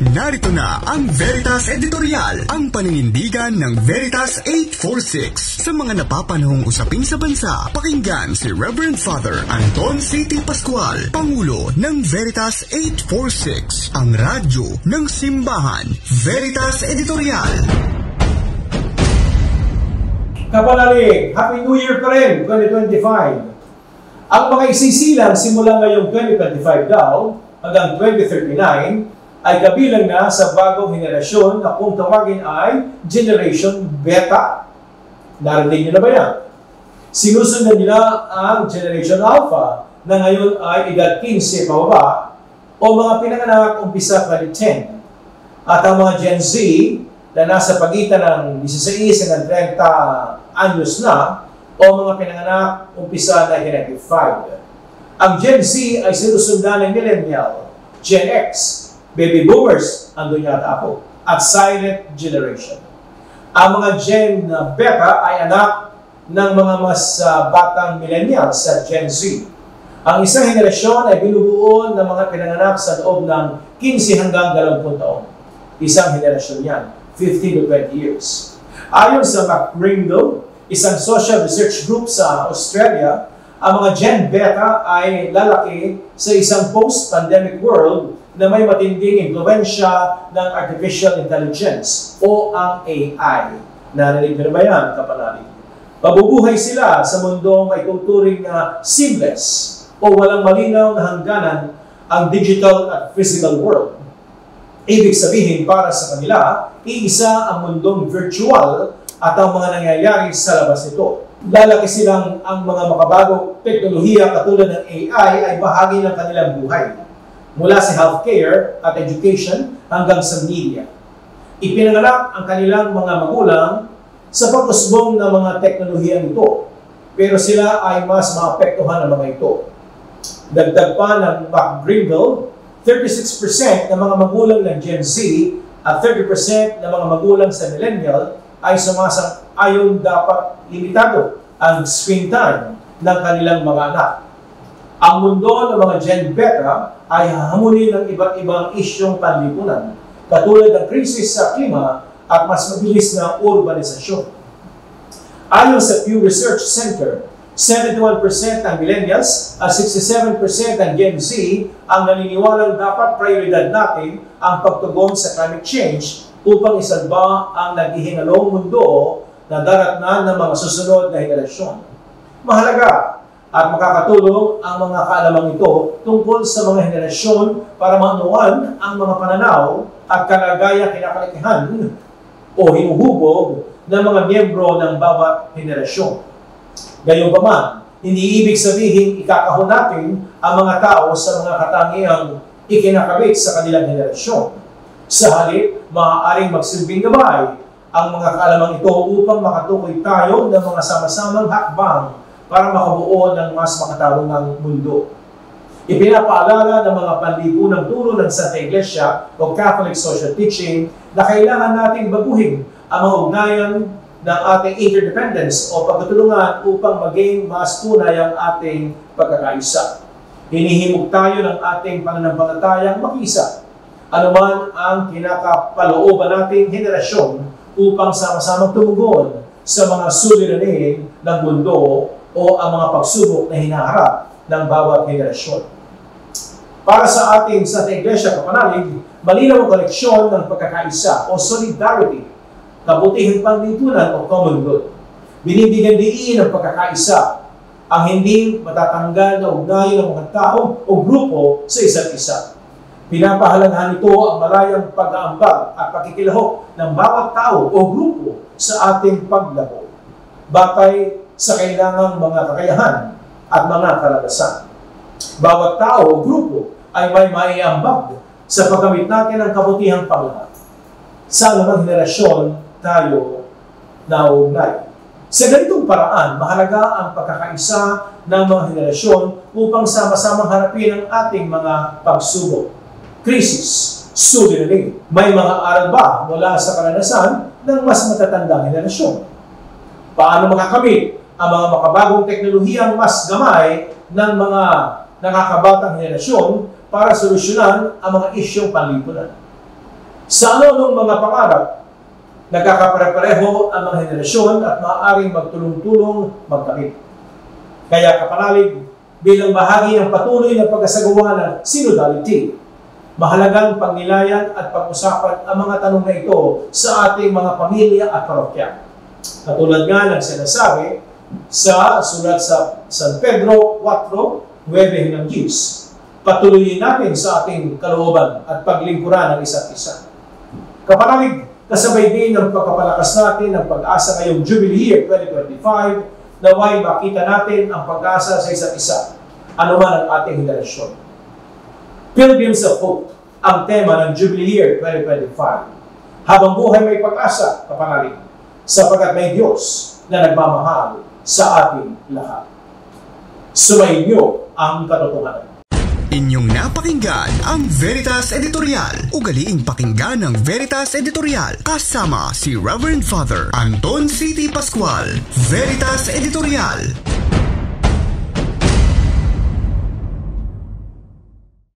Narito na ang Veritas Editorial, ang paninindigan ng Veritas 846 sa mga napapanahong usapin sa bansa. Pakinggan si Reverend Father Anton C.T. Pascual, Pangulo ng Veritas 846, ang radyo ng simbahan. Veritas Editorial. Kapanalig, Happy New Year pa rin, 2025. Ang mga isisilang simula ngayong 2025 daw hanggang 2039 ay kabilang na sa bagong henerasyon na kung tawagin ay Generation Beta. Narinig niyo na ba yan? Sinusundan nila ang Generation Alpha na ngayon ay edad 15 pababa o mga pinanganak umpisa 2010. At ang mga Gen Z na nasa pagitan ng 16 hanggang 30 anyos na o mga pinanganak umpisa 1995. Ang Gen Z ay sinusundan ng Millennial, Gen X, Baby Boomers, andun yata ako, at Silent Generation. Ang mga Gen Beta ay anak ng mga mas batang Millennials sa Gen Z. Ang isang henerasyon ay binubuo ng mga pinanganak sa loob ng 15 hanggang 20 taon. Isang henerasyon yan, 15 to 20 years. Ayon sa McGringo, isang social research group sa Australia, ang mga Gen Beta ay lalaki sa isang post-pandemic world na may matinding impluwensya ng artificial intelligence o ang AI. Narinig na ba yan, kapanalig? Mabubuhay sila sa mundong may tuturing na seamless o walang malinaw na hangganan ang digital at physical world. Ibig sabihin, para sa kanila, iisa ang mundong virtual at ang mga nangyayari sa labas nito. Lalaki silang ang mga makabagong teknolohiya katulad ng AI ay bahagi ng kanilang buhay. Mula sa healthcare at education hanggang sa media. Ipinanganak ang kanilang mga magulang sa pag-usbong ng mga teknolohiyang ito, pero sila ay mas maapektuhan ng mga ito. Dagdag pa ng McGringo, 36% ng mga magulang ng Gen Z at 30% ng mga magulang sa Millennial ay sumasang-ayon dapat limitado ang screen time ng kanilang mga anak. Ang mundo ng mga Gen Beta ay hahamunin ng iba't ibang isyong panlipunan, katulad ng krisis sa klima at mas mabilis na urbanisasyon. Ayon sa Pew Research Center, 71% ng millennials at 67% ng Gen Z ang naniniwalang dapat prioridad natin ang pagtugon sa climate change upang isalba ang naghihingalong mundo na daratnan ng mga susunod na henerasyon. Mahalaga at makakatulong ang mga kaalamang ito tungkol sa mga henerasyon para maunawan ang mga pananaw at kalagayang kinakalikihan o hinuhubog ng mga miyembro ng bawat henerasyon. Gayunpaman, hindi ibig sabihin ikakahon natin ang mga tao sa mga katangiang ikinakabit sa kanilang henerasyon. Sa halip, maaaring magsilbing gabay ang mga kaalamang ito upang makatukoy tayo ng mga sama-samang hakbang para makabuo ng mas makatarungang mundo. Ipinapaalala ng mga panlipunang turo ng Santa Iglesia o Catholic Social Teaching na kailangan nating baguhin ang mga ugnayan ng ating interdependence o pagtutulungan upang maging mas tunay ang ating pagkakaisa. Hinihimog tayo ng ating pananampalatayang makisa, anuman ang kinakapalooban nating henerasyon upang sama-samang tumugon sa mga suliranin ng mundo o ang mga pagsubok na hinaharap ng bawat henerasyon. Para sa ating Santa Iglesia Kapanalig, malinaw ang koneksyon ng pagkakaisa o solidarity, kabutihang panlipunan o common good. Binibigyan diin ang pagkakaisa, ang hindi matatanggal na ugnayan ng mga tao o grupo sa isa't isa. Pinapahalagahan nito ang malayang pag-aambag at pakikilahok ng bawat tao o grupo sa ating paglabo, batay sa kailangang mga kakayahan at mga karanasan. Bawat tao o grupo ay may maiambag sa paggamit natin ng kabutihang panglahat. Sa anumang henerasyon tayo nauugnay. Sa ganitong paraan, mahalaga ang pagkakaisa ng mga henerasyon upang sama-samang harapin ang ating mga pagsubok, krisis, suliranin. May mga aral ba mula sa karanasan ng mas matatandang henerasyon? Paano makakamit ang mga makabagong teknolohiyang mas gamay ng mga nakakabatang henerasyon para solusyonan ang mga isyong panlipunan? Sa anong mga pangarap, nagkakapare-pareho ang mga henerasyon at maaaring magtulong-tulong magkamit. Kaya kapanalig, bilang bahagi ng patuloy na pagkasagawa ng synodality, mahalagang pagnilayan at pag-usapan ang mga tanong na ito sa ating mga pamilya at parokya. Katulad nga ng sinasabi sa sulat sa San Pedro 4:9-10, patuloyin natin sa ating kalooban at paglingkuran ng isa't isa. Kapanalig, kasabay din ng pagpapalakas natin ng pag-asa ngayong Jubilee Year 2025, naway makita natin ang pag-asa sa isa't isa, anuman ang ating henerasyon. Pilgrims of Hope, ang tema ng Jubilee Year 2025. Habang buhay may pag-asa, kapanalig, sapagkat may Diyos na nagmamahal sa ating lahat. Sumayin niyo ang katotohanan. Inyong napakinggan ang Veritas Editorial. Ugaliing pakinggan ng Veritas Editorial kasama si Reverend Father Anton C.T. Pascual. Veritas Editorial.